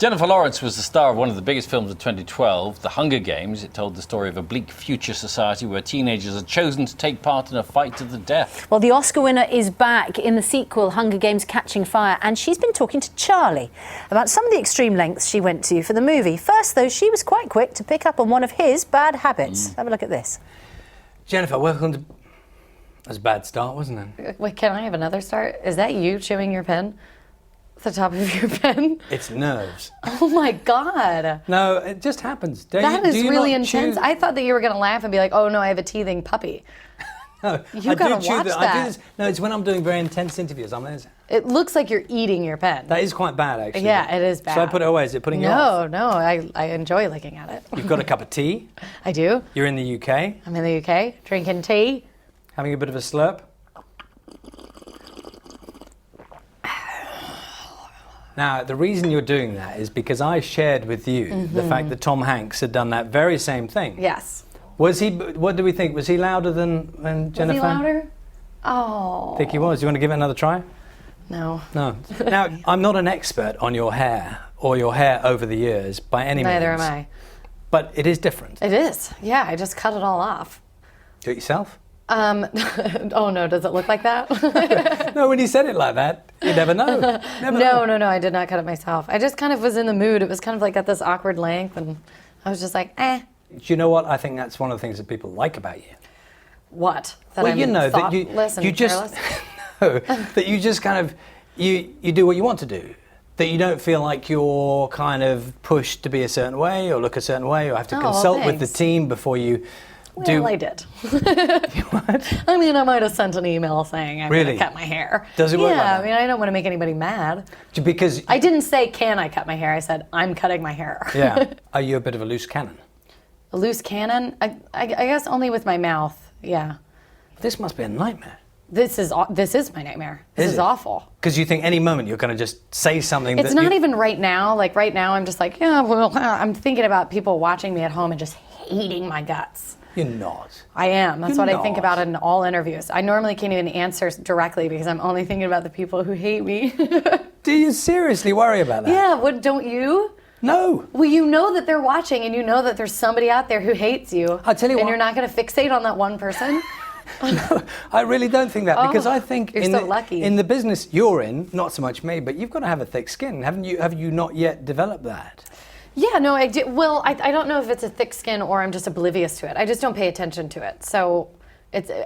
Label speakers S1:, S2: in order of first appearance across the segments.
S1: Jennifer Lawrence was the star of one of the biggest films of 2012, The Hunger Games. It told the story of a bleak future society where teenagers are chosen to take part in a fight to the death.
S2: Well, the Oscar winner is back in the sequel, Hunger Games Catching Fire, and she's been talking to Charlie about some of the extreme lengths she went to for the movie. First, though, she was quite quick to pick up on one of his bad habits. Have a look at this.
S3: Jennifer, welcome to... That was a bad start, wasn't it?
S4: Wait, can I have another start? Is that you chewing your pen? The top of your pen?
S3: It's nerves.
S4: Oh my God.
S3: No, it just happens.
S4: That is really intense. I thought that you were going to laugh and be like, oh no, I have a teething puppy.
S3: No,
S4: You gotta watch that.
S3: I do this. No, it's when I'm doing very intense interviews.
S4: It looks like you're eating your pen.
S3: That is quite bad, actually.
S4: Yeah, it is bad.
S3: Should I put it away? Is it putting you off?
S4: No, I enjoy looking at it.
S3: You've got a cup of tea.
S4: I do.
S3: You're in the UK.
S4: I'm in the UK, drinking tea.
S3: Having a bit of a slurp. Now, the reason you're doing that is because I shared with you the fact that Tom Hanks had done that very same thing.
S4: Yes.
S3: Was he, what do we think? Was he louder than Jennifer?
S4: Was he louder? Oh.
S3: I think he was. You want to give it another try?
S4: No.
S3: No. Now, I'm not an expert on your hair or your hair over the years by any means.
S4: Neither am I.
S3: But it is different.
S4: It is. Yeah, I just cut it all off.
S3: Do it yourself?
S4: Oh no, does it look like that?
S3: No, when you said it like that, you never know. Never know.
S4: No, I did not cut it myself. I just kind of was in the mood. It was kind of like at this awkward length, and I was just like, eh.
S3: Do you know what? I think that's one of the things that people like about you.
S4: What? That
S3: Well,
S4: I'm
S3: you know that
S4: thoughtless and
S3: you just no, that you just kind of you do what you want to do. That you don't feel like you're kind of pushed to be a certain way or look a certain way or have to consult with the team before you.
S4: Well, I did.
S3: What?
S4: I mean, I might have sent an email saying I'm going
S3: Really?
S4: to cut my hair.
S3: Does it work like
S4: Yeah,
S3: that?
S4: I mean, I don't want to make anybody mad.
S3: Because
S4: I didn't say, can I cut my hair? I said, I'm cutting my hair.
S3: yeah, are you a bit of a loose cannon?
S4: A loose cannon? I guess only with my mouth, yeah.
S3: This must be a nightmare.
S4: This is my nightmare. This is
S3: it?
S4: awful.
S3: Because you think any moment you're going to just say something.
S4: It's not even right now. Like right now, I'm just like, yeah, well, I'm thinking about people watching me at home and just hating my guts.
S3: You're not.
S4: I am. That's
S3: You're
S4: what I think
S3: not.
S4: about in all interviews. I normally can't even answer directly because I'm only thinking about the people who hate me.
S3: Do you seriously worry about that?
S4: Yeah, what, don't you?
S3: No.
S4: Well, you know that they're watching and you know that there's somebody out there who hates you.
S3: I'll tell you
S4: and
S3: what.
S4: you're not going to fixate on that one person?
S3: No, I really don't think that because I think
S4: you're so lucky.
S3: in the business you're in, not so much me, but you've got to have a thick skin. Haven't you? Have you not yet developed that?
S4: Yeah, no, I do. Well, I don't know if it's a thick skin or I'm just oblivious to it. I just don't pay attention to it. So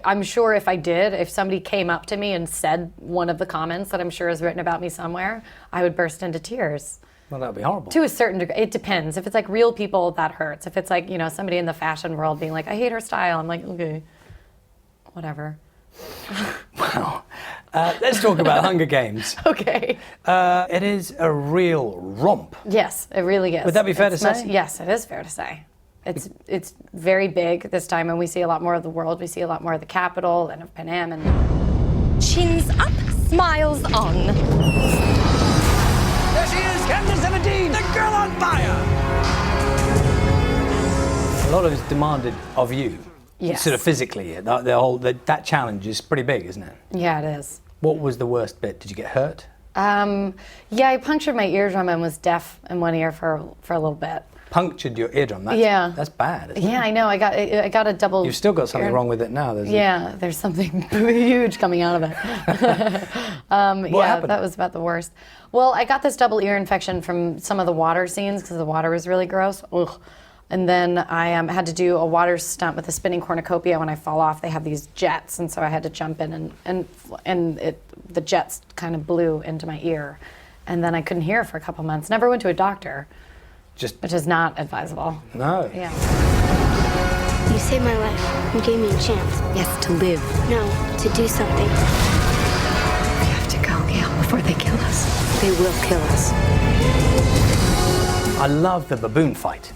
S4: I'm sure if I did, if somebody came up to me and said one of the comments that I'm sure is written about me somewhere, I would burst into tears.
S3: Well, that would be horrible.
S4: To a certain degree. It depends. If it's like real people, that hurts. If it's like, somebody in the fashion world being like, I hate her style, I'm like, okay, whatever.
S3: Wow. Let's talk about Hunger Games.
S4: Okay.
S3: It is a real romp.
S4: Yes, it really is.
S3: Would that be fair to say?
S4: Yes, it is fair to say. It's very big this time, and we see a lot more of the world. We see a lot more of the capital and of Panam. And
S5: Chins up, smiles on.
S6: There she is, Captain 17, the girl on fire!
S3: A lot of it's demanded of you.
S4: Yes.
S3: Sort of physically. That challenge is pretty big, isn't it?
S4: Yeah, it is.
S3: What was the worst bit? Did you get hurt?
S4: Yeah, I punctured my eardrum and was deaf in one ear for a little bit.
S3: Punctured your eardrum?
S4: That's
S3: bad, isn't it?
S4: Yeah, I know. I got a double.
S3: You've still got something wrong with it now.
S4: There's something huge coming out of it.
S3: What happened?
S4: That was about the worst. Well, I got this double ear infection from some of the water scenes because the water was really gross. Ugh. And then I had to do a water stunt with a spinning cornucopia. When I fall off, they have these jets, and so I had to jump in, and the jets kind of blew into my ear, and then I couldn't hear for a couple months. Never went to a doctor, which is not advisable.
S3: No.
S4: Yeah.
S7: You saved my life. You gave me a chance.
S5: Yes, to live.
S7: No, to do something.
S5: We have to go, Gail, before they kill us.
S7: They will kill us.
S3: I love the baboon fight.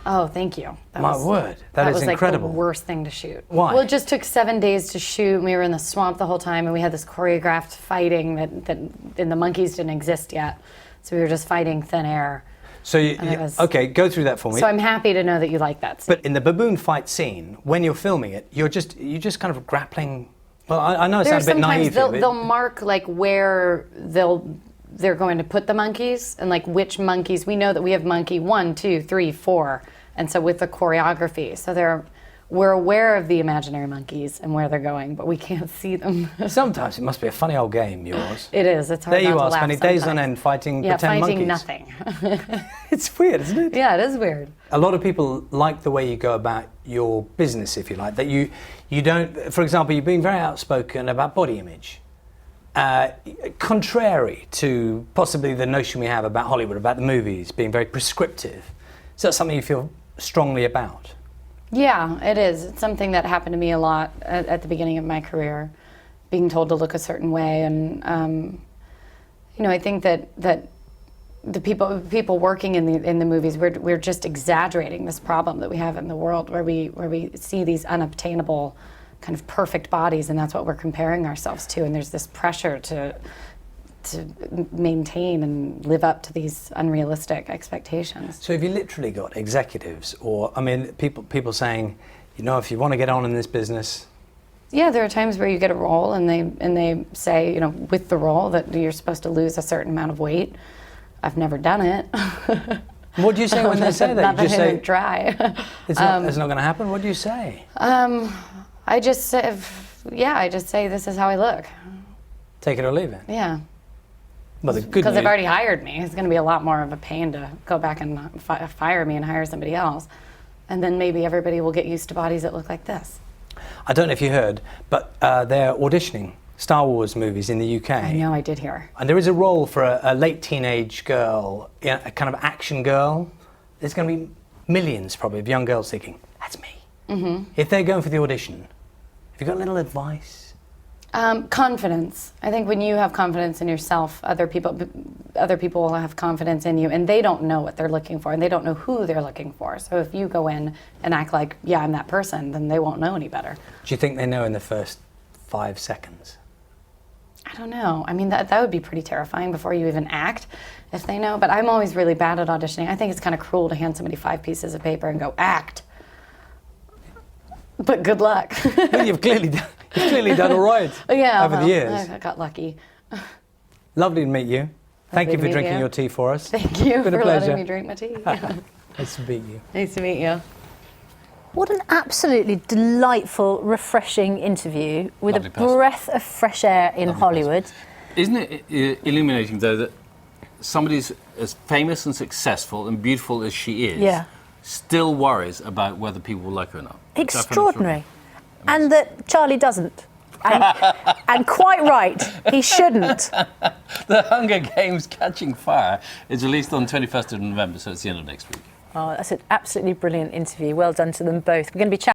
S4: Oh, thank you.
S3: My word, that is
S4: was
S3: incredible.
S4: Like the worst thing to shoot.
S3: Why?
S4: Well, it just took 7 days to shoot. We were in the swamp the whole time, and we had this choreographed fighting and the monkeys didn't exist yet. So we were just fighting thin air.
S3: So okay, go through that for me.
S4: So I'm happy to know that you like that scene.
S3: But in the baboon fight scene, when you're filming it, you're just kind of grappling. Well, I know it sounds a bit naive.
S4: They'll mark like where they'll they're going to put the monkeys and like which monkeys. We know that we have monkey 1, 2, 3, 4, and so with the choreography, so we're aware of the imaginary monkeys and where they're going, but we can't see them.
S3: Sometimes it must be a funny old game, yours.
S4: It is. It's hard
S3: There
S4: not
S3: you
S4: to
S3: are,
S4: laugh
S3: spending days on
S4: sometimes.
S3: end fighting
S4: Yeah,
S3: pretend
S4: fighting
S3: monkeys.
S4: nothing.
S3: It's weird, isn't it?
S4: Yeah, it is weird.
S3: A lot of people like the way you go about your business, if you like. That you don't, for example, you've been very outspoken about body image. Contrary to possibly the notion we have about Hollywood, about the movies being very prescriptive. Is that something you feel strongly about?
S4: Yeah, it is. It's something that happened to me a lot at the beginning of my career, being told to look a certain way, and I think that the people working in the movies, we're just exaggerating this problem that we have in the world, where we see these unobtainable, kind of perfect bodies, and that's what we're comparing ourselves to, and there's this pressure to maintain and live up to these unrealistic expectations.
S3: So have you literally got executives, or people saying, if you want to get on in this business?
S4: Yeah, there are times where you get a role and they say, with the role that you're supposed to lose a certain amount of weight. I've never done it.
S3: What do you say when they say that?
S4: Not
S3: You just
S4: that I
S3: say
S4: didn't try.
S3: it's not going to happen. What do you say?
S4: I just say, this is how I look.
S3: Take it or leave it.
S4: Yeah.
S3: Well, the good
S4: Because they've
S3: news-
S4: already hired me. It's going to be a lot more of a pain to go back and fire me and hire somebody else. And then maybe everybody will get used to bodies that look like this.
S3: I don't know if you heard, but they're auditioning Star Wars movies in the UK.
S4: I know, I did hear.
S3: And there is a role for a late teenage girl, a kind of action girl. There's going to be millions probably of young girls thinking, that's me. Mm-hmm. If they're going for the audition, have you got a little advice?
S4: Confidence. I think when you have confidence in yourself, other people will have confidence in you, and they don't know what they're looking for, and they don't know who they're looking for. So if you go in and act like, yeah, I'm that person, then they won't know any better.
S3: Do you think they know in the first 5 seconds?
S4: I don't know. I mean, that would be pretty terrifying before you even act, if they know. But I'm always really bad at auditioning. I think it's kind of cruel to hand somebody 5 pieces of paper and go, act. But good luck.
S3: Well, you've clearly done all right over the years.
S4: I got lucky.
S3: Lovely to meet you. Thank you
S4: to
S3: for
S4: meet
S3: drinking
S4: you.
S3: your tea for us.
S4: Thank you
S3: Been a
S4: for
S3: pleasure.
S4: letting me drink my tea.
S3: Nice to meet you.
S4: Nice to meet you.
S2: What an absolutely delightful, refreshing interview with
S1: Lovely
S2: a
S1: person.
S2: breath of fresh air in Hollywood.
S1: Isn't it illuminating, though, that somebody as famous and successful and beautiful as she is
S2: Yeah.
S1: still worries about whether people will like her or not? Which I find
S2: Extraordinary. And that Charlie doesn't. And quite right, he shouldn't.
S1: The Hunger Games Catching Fire is released on 21st of November, so it's the end of next week.
S2: Oh, that's an absolutely brilliant interview. Well done to them both. We're going to be chatting